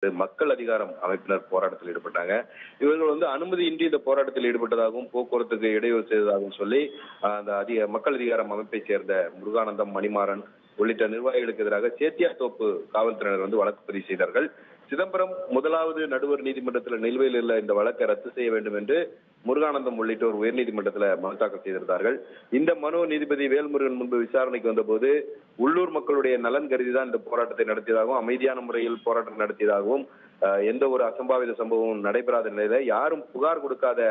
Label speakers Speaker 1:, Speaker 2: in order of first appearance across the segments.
Speaker 1: மக்கள் அதிகாரம் அமைப்பினர் போராட்டத்தில் ஈடுபட்டாங்க. இவர்கள் அனுமதியின்றி இந்த போராட்டத்தில் ஈடுபட்டதாகவும் போக்குவரத்துக்கு இடையூறு செய்ததாகவும் சொல்லி அந்த மக்கள் அதிகாரம் அமைப்பை சேர்ந்த முருகானந்தம், மணிமாறன் உள்ளிட்ட நிர்வாகிகளுக்கு எதிராக சேத்தியாத்தோப்பு காவல்துறையினர் வழக்கு பதிவு செய்தார்கள். சிதம்பரம் முதலாவது நடுவர் நீதிமன்றத்தில் நிலுவையில் உள்ள இந்த வழக்கை ரத்து செய்ய வேண்டும் என்று முருகானந்தம் உள்ளிட்டோர் உயர்நீதிமன்றத்தில் மனு தாக்கல் செய்திருந்தார்கள். இந்த மனு நீதிபதி வேல்முருகன் முன்பு விசாரணைக்கு வந்தபோது உள்ளூர் மக்களுடைய நலன் கருதிதான் இந்த போராட்டத்தை நடத்தியதாகவும் அமைதியான முறையில் போராட்டம் நடத்தியதாகவும் எந்த ஒரு அசம்பாவித சம்பவமும் நடைபெறாத நிலையில யாரும் புகார் கொடுக்காத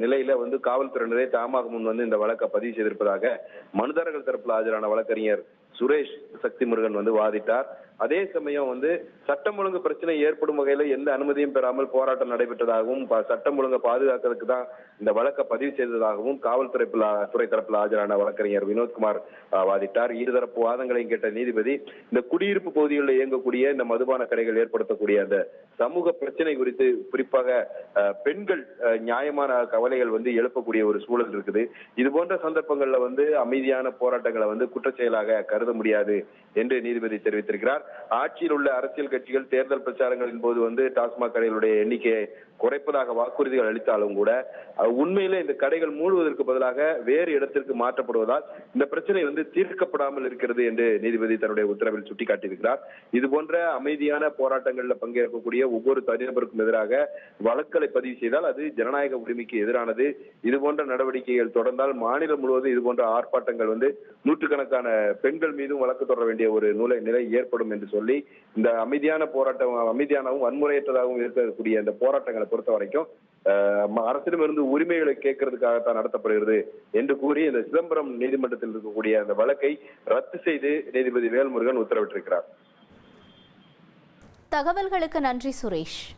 Speaker 1: நிலையில காவல்துறையினரே தாமாக முன் இந்த வழக்கை பதிவு செய்திருப்பதாக மனுதாரர்கள் தரப்பில் ஆஜரான வழக்கறிஞர் சுரேஷ் சக்தி முருகன் வாதிட்டார். அதே சமயம் சட்டம் ஒழுங்கு பிரச்சனை ஏற்படும் வகையில எந்த அனுமதியும் பெறாமல் போராட்டம் நடைபெற்றதாகவும் சட்டம் ஒழுங்கை பாதுகாக்கிறதுக்கு தான் இந்த வழக்கை பதிவு செய்ததாகவும் காவல்துறை தரப்பில் ஆஜரான வழக்கறிஞர் வினோத்குமார் வாதிட்டார். இருதரப்பு வாதங்களையும் கேட்ட நீதிபதி இந்த குடியிருப்பு பகுதிகளில் இயங்கக்கூடிய இந்த மதுபான கடைகள் ஏற்படுத்தக்கூடிய அந்த சமூக பிரச்சனை குறித்து குறிப்பாக பெண்கள் நியாயமான கவலைகள் எழுப்பக்கூடிய ஒரு சூழல் இருக்குது. இது போன்ற சந்தர்ப்பங்கள்ல அமைதியான போராட்டங்களை குற்றச்செயலாக கருத முடியாது என்று நீதிபதி தெரிவித்திருக்கிறார். ஆட்சியில் உள்ள அரசியல் கட்சிகள் தேர்தல் பிரச்சாரங்களின் போது டாஸ்மாக் கடைகளுடைய எண்ணிக்கையை குறைப்பதாக வாக்குறுதிகள் அளித்தாலும் கூட உண்மையிலே இந்த கடைகள் மூடுவதற்கு பதிலாக வேறு இடத்திற்கு மாற்றப்படுவதால் இந்த பிரச்சனை தீர்க்கப்படாமல் இருக்கிறது என்று நீதிபதி தன்னுடைய உத்தரவில் சுட்டிக்காட்டியிருக்கிறார். இது போன்ற அமைதியான போராட்டங்களில் பங்கேற்கக்கூடிய ஒவ்வொரு தனிநபருக்கும் எதிராக வழக்குகளை பதிவு செய்தால் அது ஜனநாயக உரிமைக்கு எதிரானது. இது போன்ற நடவடிக்கைகள் தொடர்ந்தால் மாநிலம் முழுவதும் இது போன்ற ஆர்ப்பாட்டங்கள் நூற்றுக்கணக்கான பெண்கள் மீதும் வழக்கு தொடர வேண்டிய ஒரு நிலை ஏற்படும் என்று சொல்லி இந்த அமைதியான போராட்டம் அமைதியானவும் வன்முறையற்றதாகவும் இருக்கக்கூடிய இந்த போராட்டங்களை பொறுத்த வரைக்கும் அரசிடமிருந்து உரிமைகளை கேட்கறதுக்காகத்தான் நடத்தப்படுகிறது என்று கூறி இந்த சிதம்பரம் நீதிமன்றத்தில் இருக்கக்கூடிய அந்த வழக்கை ரத்து செய்து நீதிபதி வேல்முருகன் உத்தரவிட்டிருக்கிறார்.
Speaker 2: தகவல்களுக்கு நன்றி சுரேஷ்.